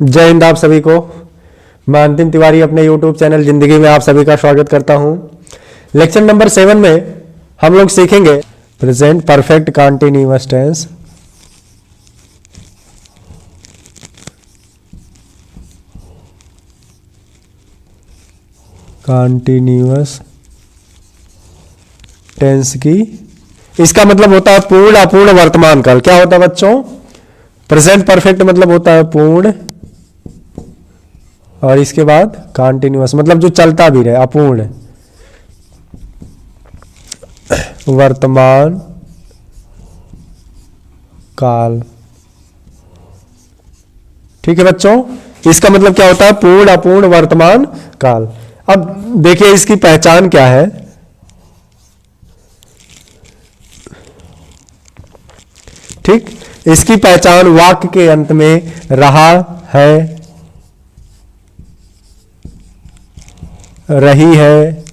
जय हिंद आप सभी को। मैं अंतिम तिवारी अपने YouTube चैनल जिंदगी में आप सभी का स्वागत करता हूं। लेक्चर नंबर 7 में हम लोग सीखेंगे present perfect continuous tense. Continuous tense की इसका मतलब होता है पूर्ण अपूर्ण वर्तमान काल। क्या होता है बच्चों? प्रेजेंट परफेक्ट मतलब होता है पूर्ण, और इसके बाद कंटीन्यूअस मतलब जो चलता भी रहे, अपूर्ण वर्तमान काल। ठीक है बच्चों, इसका मतलब क्या होता है? पूर्ण अपूर्ण वर्तमान काल। अब देखिए इसकी पहचान क्या है। ठीक, इसकी पहचान वाक्य के अंत में रहा है, रही है,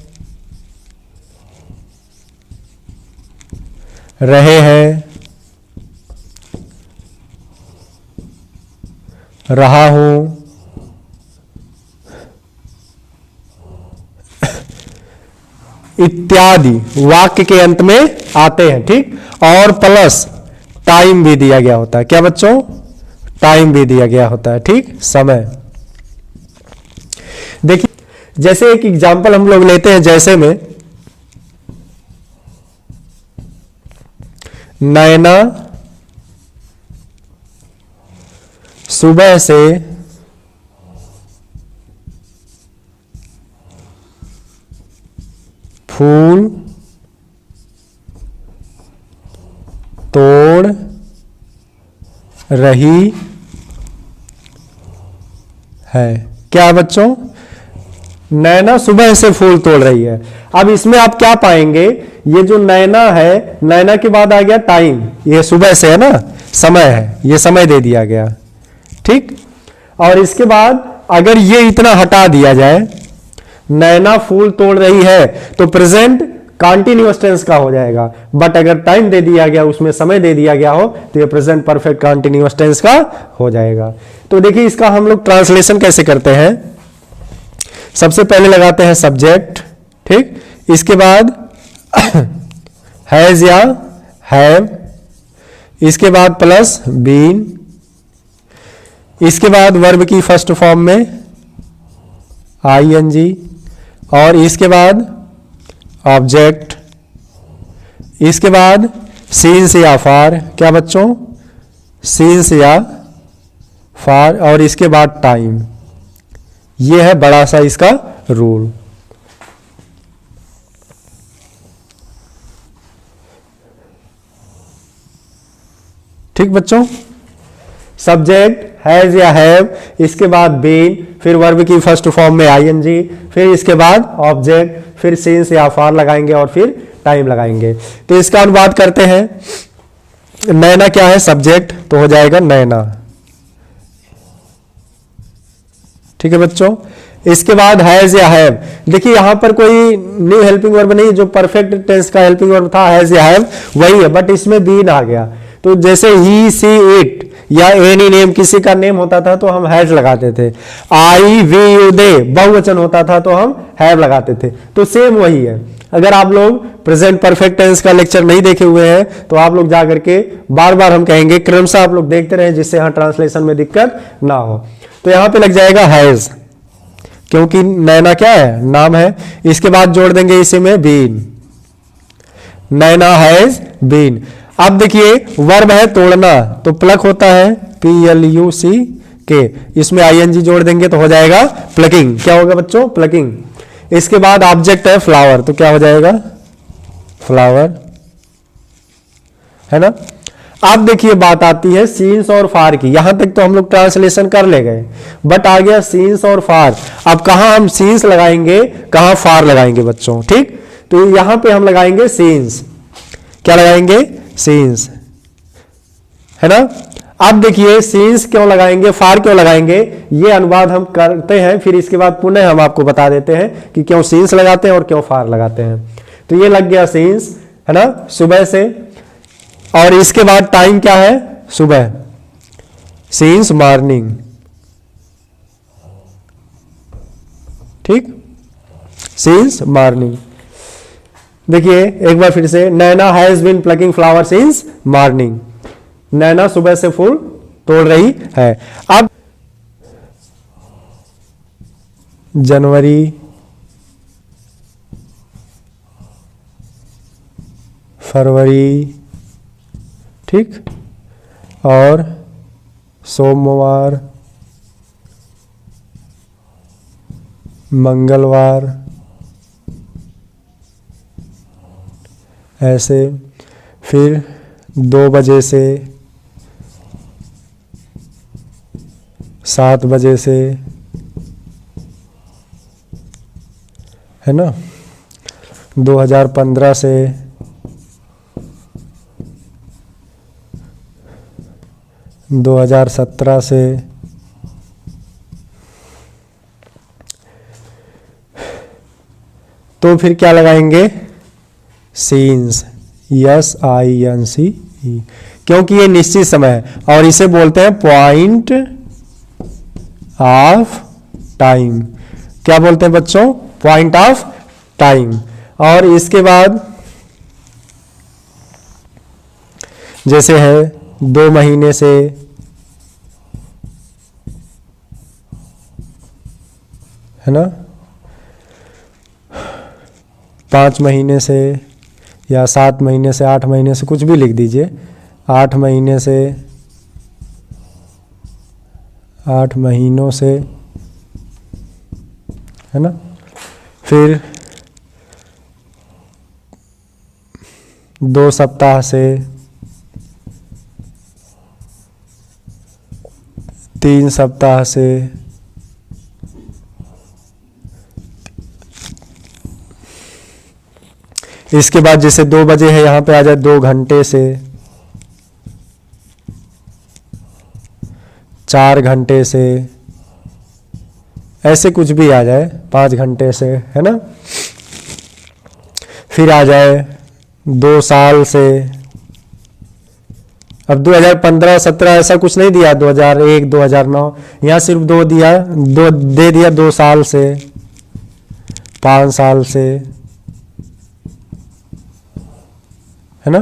रहे हैं, रहा हूं, इत्यादि वाक्य के अंत में आते हैं। ठीक, और प्लस टाइम भी दिया गया होता है। क्या बच्चों? टाइम भी दिया गया होता है। ठीक, समय। देखिए जैसे एक एग्जाम्पल हम लोग लेते हैं, जैसे में नैना सुबह से फूल तोड़ रही है। क्या बच्चों? नैना सुबह से फूल तोड़ रही है। अब इसमें आप क्या पाएंगे? ये जो नैना है, नैना के बाद आ गया टाइम, ये सुबह से है ना, समय है, ये समय दे दिया गया। ठीक, और इसके बाद अगर ये इतना हटा दिया जाए, नैना फूल तोड़ रही है, तो प्रेजेंट कंटीन्यूअस टेंस का हो जाएगा। बट अगर टाइम दे दिया गया, उसमें समय दे दिया गया हो, तो ये प्रेजेंट परफेक्ट कंटीन्यूअस टेंस का हो जाएगा। तो देखिए इसका हम लोग ट्रांसलेशन कैसे करते हैं। सबसे पहले लगाते हैं सब्जेक्ट। ठीक, इसके बाद हैज या हैव, इसके बाद प्लस बीन, इसके बाद वर्ब की फर्स्ट फॉर्म में आईएनजी, और इसके बाद ऑब्जेक्ट, इसके बाद सीन्स या फार। क्या बच्चों? सीन्स या फार, और इसके बाद टाइम। यह है बड़ा सा इसका रूल। ठीक बच्चों, सब्जेक्ट हैज या हैव, इसके बाद बीन, फिर वर्ब की फर्स्ट फॉर्म में आईएनजी, फिर इसके बाद ऑब्जेक्ट, फिर सीन्स या फार लगाएंगे, और फिर टाइम लगाएंगे। तो इसका अनुवाद करते हैं। नैना क्या है? सब्जेक्ट, तो हो जाएगा नैना। ठीक है बच्चों, इसके बाद हैज या हैव। देखिए यहां पर कोई न्यू हेल्पिंग वर्ब नहीं, जो परफेक्ट टेंस का हेल्पिंग वर्ब था हैज या हैव वही है, बट इसमें बीन आ गया। तो जैसे ही, सी, इट या एनी नेम, किसी का नेम होता था तो हम हैज लगाते थे। आई, वी, यू, दे बहुवचन होता था तो हम हैव लगाते थे। तो सेम वही है। अगर आप लोग प्रेजेंट परफेक्ट टेंस का लेक्चर नहीं देखे हुए हैं तो आप लोग जाकर के बार बार हम कहेंगे क्रमशः आप लोग देखते रहें, जिससे यहां ट्रांसलेशन में दिक्कत ना हो। तो यहां पे लग जाएगा हैज, क्योंकि नैना क्या है? नाम है। इसके बाद जोड़ देंगे इसी में बीन, नैना हैज बीन। अब देखिए वर्ब है तोड़ना, तो प्लक होता है, PLUCK, इसमें आईएनजी जोड़ देंगे तो हो जाएगा प्लकिंग। क्या होगा बच्चों? प्लकिंग। इसके बाद ऑब्जेक्ट है फ्लावर, तो क्या हो जाएगा? फ्लावर, है ना। अब देखिए बात आती है सीन्स और फार की। यहां तक तो हम लोग ट्रांसलेशन कर ले गए, बट आ गया सीन्स और फार। अब कहां हम सीन्स लगाएंगे, कहां फार लगाएंगे बच्चों? ठीक, तो यहां पे हम लगाएंगे सीन्स। क्या लगाएंगे? सीन्स, है ना। अब देखिए सीन्स क्यों लगाएंगे, फार क्यों लगाएंगे, ये अनुवाद हम करते हैं, फिर इसके बाद पुनः हम आपको बता देते हैं कि क्यों सीन्स लगाते हैं और क्यों फार लगाते हैं। तो ये लग गया सीन्स, है ना, सुबह से। और इसके बाद टाइम क्या है? सुबह, सिंस मॉर्निंग, ठीक, सिंस मॉर्निंग। देखिए एक बार फिर से, Naina has been plucking flower since morning. Naina सुबह से फूल तोड़ रही है। अब जनवरी, फरवरी, ठीक, और सोमवार, मंगलवार, ऐसे। फिर 2 बजे से 7 बजे से, है ना, 2015 से 2017 से, तो फिर क्या लगाएंगे, सीन्स, SINCE, क्योंकि ये निश्चित समय है और इसे बोलते हैं पॉइंट ऑफ टाइम। क्या बोलते हैं बच्चों, पॉइंट ऑफ टाइम। और इसके बाद जैसे है 2 महीने से, है ना, 5 महीने से या 7 महीने से, 8 महीने से, कुछ भी लिख दीजिए। 8 महीने से, 8 महीनों से, है ना। फिर 2 सप्ताह से, 3 सप्ताह से, इसके बाद जैसे 2 बजे है, यहां पे आ जाए 2 घंटे से, 4 घंटे से, ऐसे कुछ भी आ जाए, 5 घंटे से, है ना। फिर आ जाए 2 साल से। अब 2015-17 ऐसा कुछ नहीं दिया, 2001, 2009, यहां सिर्फ 2 दिया, 2 दे दिया। 2 साल से, 5 साल से, है ना।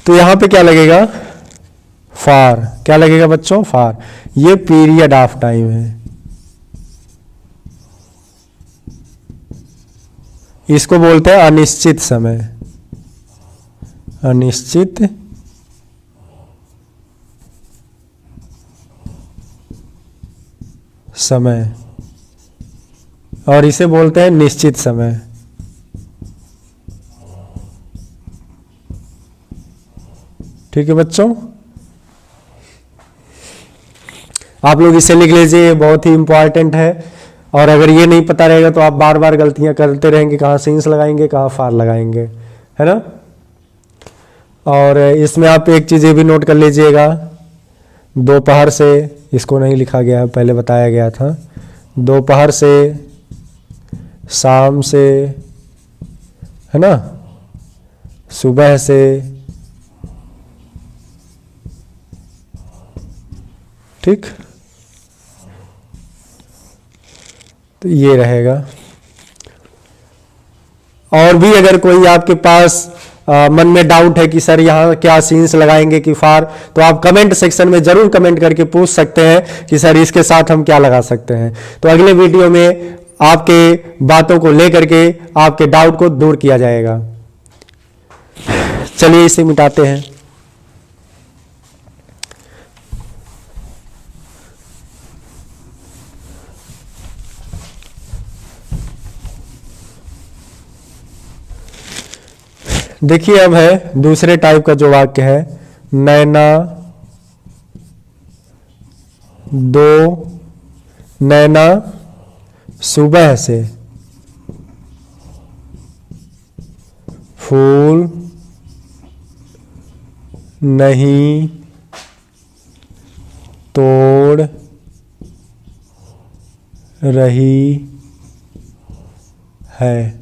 तो यहां पे क्या लगेगा, फॉर। क्या लगेगा बच्चों, फॉर। ये पीरियड ऑफ टाइम है, इसको बोलते हैं अनिश्चित समय। अनिश्चित समय, और इसे बोलते हैं निश्चित समय। ठीक है बच्चों, आप लोग इसे लिख लीजिए, ये बहुत ही इंपॉर्टेंट है। और अगर ये नहीं पता रहेगा तो आप बार बार गलतियां करते रहेंगे, कहाँ सिंस लगाएंगे, कहाँ फार लगाएंगे, है ना। और इसमें आप एक चीज़ ये भी नोट कर लीजिएगा, दोपहर से, इसको नहीं लिखा गया है, पहले बताया गया था। दोपहर से, शाम से, है ना, सुबह से, ठीक, तो ये रहेगा। और भी अगर कोई आपके पास मन में डाउट है कि सर यहाँ क्या सीन्स लगाएंगे कि फार, तो आप कमेंट सेक्शन में जरूर कमेंट करके पूछ सकते हैं कि सर इसके साथ हम क्या लगा सकते हैं। तो अगले वीडियो में आपके बातों को लेकर के आपके डाउट को दूर किया जाएगा। चलिए इसे मिटाते हैं। देखिए अब है दूसरे टाइप का जो वाक्य है, नैना नैना सुबह से फूल नहीं तोड़ रही है।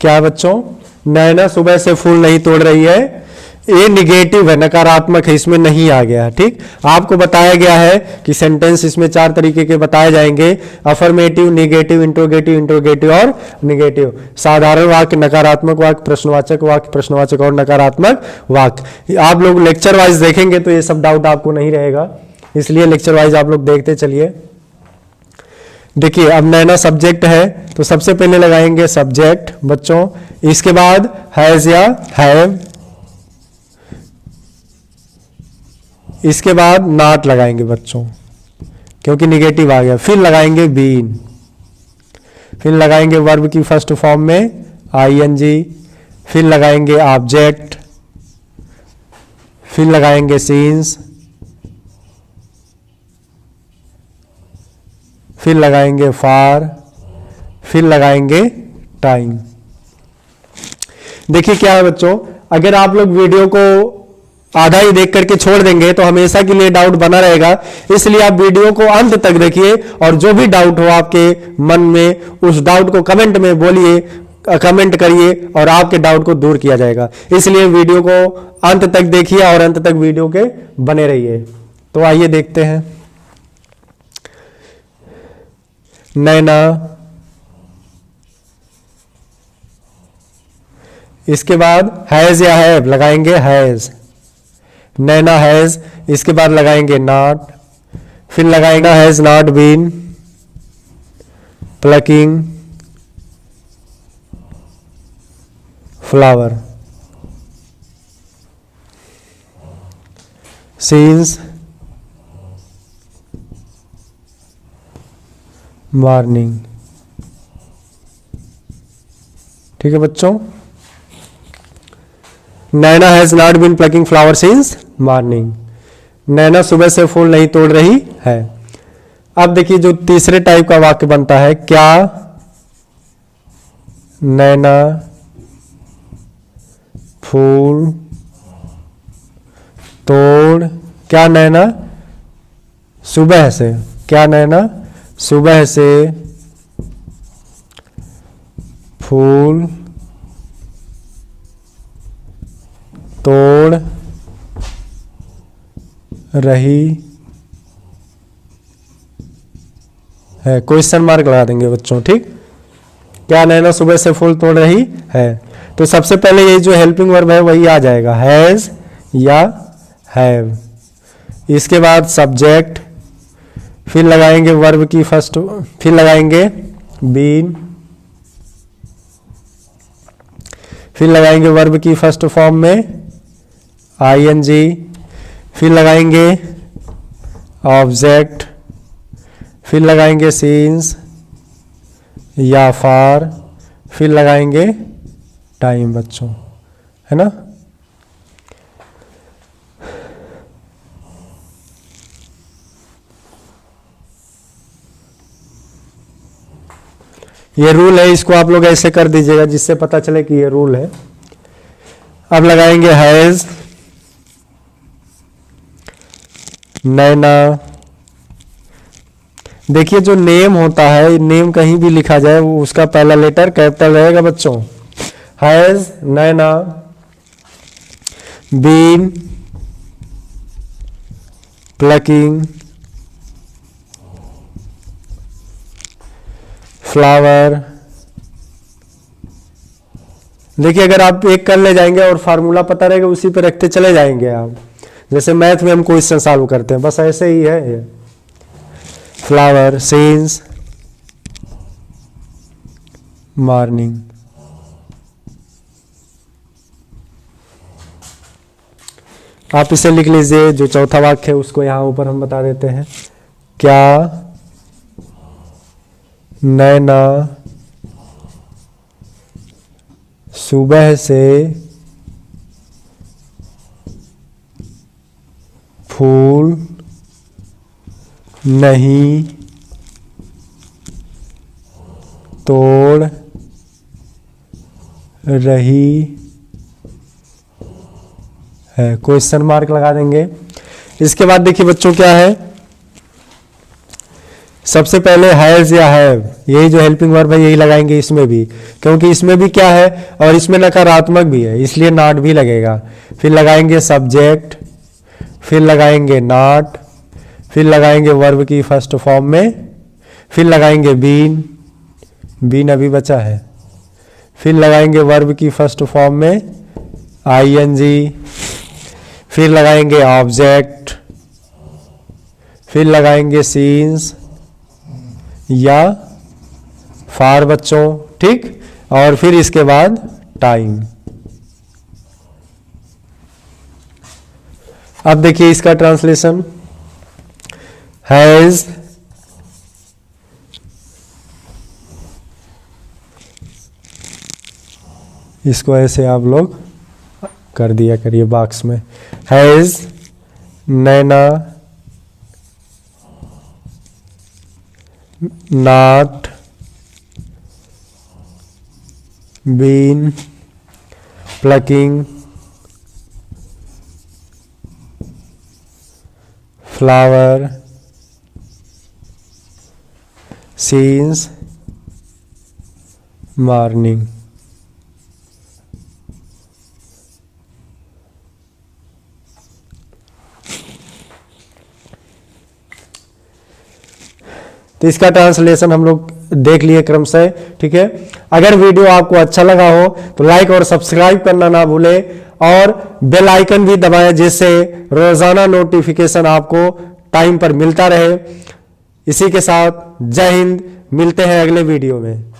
क्या बच्चों, नैना सुबह से फूल नहीं तोड़ रही है, ये निगेटिव है, नकारात्मक है, इसमें नहीं आ गया। ठीक, आपको बताया गया है कि सेंटेंस इसमें 4 तरीके के बताए जाएंगे, अफर्मेटिव, निगेटिव, इंट्रोगेटिव, इंट्रोगेटिव और निगेटिव। साधारण वाक्य, नकारात्मक वाक्य, प्रश्नवाचक वाक्य, प्रश्नवाचक और नकारात्मक वाक्य। आप लोग लेक्चर वाइज देखेंगे तो ये सब डाउट आपको नहीं रहेगा, इसलिए लेक्चर वाइज आप लोग देखते चलिए। देखिए अब नैना सब्जेक्ट है तो सबसे पहले लगाएंगे सब्जेक्ट बच्चों, इसके बाद हैज या हैव, इसके बाद नॉट लगाएंगे बच्चों क्योंकि निगेटिव आ गया, फिर लगाएंगे बीन, फिर लगाएंगे वर्ब की फर्स्ट फॉर्म में आईएनजी, फिर लगाएंगे ऑब्जेक्ट, फिर लगाएंगे सीन्स, फिर लगाएंगे फार, फिर लगाएंगे टाइम। देखिए क्या है बच्चों, अगर आप लोग वीडियो को आधा ही देख करके छोड़ देंगे तो हमेशा के लिए डाउट बना रहेगा, इसलिए आप वीडियो को अंत तक देखिए और जो भी डाउट हो आपके मन में उस डाउट को कमेंट में बोलिए, कमेंट करिए और आपके डाउट को दूर किया जाएगा। इसलिए वीडियो को अंत तक देखिए और अंत तक वीडियो के बने रहिए। तो आइए देखते हैं। नैना, इसके बाद हैज या हैव लगाएंगे हैज, नैना हैज, इसके बाद लगाएंगे नॉट, फिर लगाएंगे has not been plucking flower, since morning. ठीक है बच्चों, Naina has not been plucking flower since morning, Naina सुबह से फूल नहीं तोड़ रही है। अब देखिए जो तीसरे टाइप का वाक्य बनता है, क्या नैना फूल तोड़, क्या नैना सुबह से, क्या नैना सुबह से फूल तोड़ रही है, क्वेश्चन मार्क लगा देंगे बच्चों। ठीक, क्या नैना सुबह से फूल तोड़ रही है, तो सबसे पहले ये जो हेल्पिंग वर्ब है वही आ जाएगा, हैज या हैव, इसके बाद सब्जेक्ट, फिर लगाएंगे वर्ब की फर्स्ट, फिर लगाएंगे बीन, फिर लगाएंगे वर्ब की फर्स्ट फॉर्म में आईएनजी, फिर लगाएंगे ऑब्जेक्ट, फिर लगाएंगे सीन्स या फार, फिर लगाएंगे टाइम बच्चों, है ना। ये रूल है, इसको आप लोग ऐसे कर दीजिएगा जिससे पता चले कि ये रूल है। अब लगाएंगे हैज, नैना, देखिए जो नेम होता है, नेम कहीं भी लिखा जाए वो उसका पहला लेटर कैपिटल रहेगा बच्चों। Has Naina been plucking flower. देखिए अगर आप एक कर ले जाएंगे और फार्मूला पता रहेगा उसी पे रखते चले जाएंगे आप, जैसे मैथ में हम क्वेश्चन सॉल्व करते हैं बस ऐसे ही है ये। Flower since morning. आप इसे लिख लीजिए, जो चौथा वाक्य है उसको यहां ऊपर हम बता देते हैं। क्या नैना सुबह से फूल नहीं तोड़ रही है, क्वेश्चन मार्क लगा देंगे। इसके बाद देखिए बच्चों क्या है, सबसे पहले हैज या हैव, यही जो हेल्पिंग वर्ब है यही लगाएंगे इसमें भी, क्योंकि इसमें भी क्या है और इसमें नकारात्मक भी है इसलिए नॉट भी लगेगा। फिर लगाएंगे सब्जेक्ट, फिर लगाएंगे नॉट, फिर लगाएंगे वर्ब की फर्स्ट फॉर्म में, फिर लगाएंगे बीन, बीन अभी बचा है, फिर लगाएंगे वर्ब की फर्स्ट फॉर्म में आईएनजी, फिर लगाएंगे ऑब्जेक्ट, फिर लगाएंगे सीन्स या फॉर बच्चों, ठीक, और फिर इसके बाद टाइम। अब देखिए इसका ट्रांसलेशन, हैज, इसको ऐसे आप लोग कर दिया करिए बॉक्स में, has Naina not been plucking flower since morning। तो इसका ट्रांसलेशन हम लोग देख लिए क्रमशः, ठीक है। अगर वीडियो आपको अच्छा लगा हो तो लाइक और सब्सक्राइब करना ना भूले और बेल आइकन भी दबाएं, जिससे रोजाना नोटिफिकेशन आपको टाइम पर मिलता रहे। इसी के साथ जय हिंद, मिलते हैं अगले वीडियो में।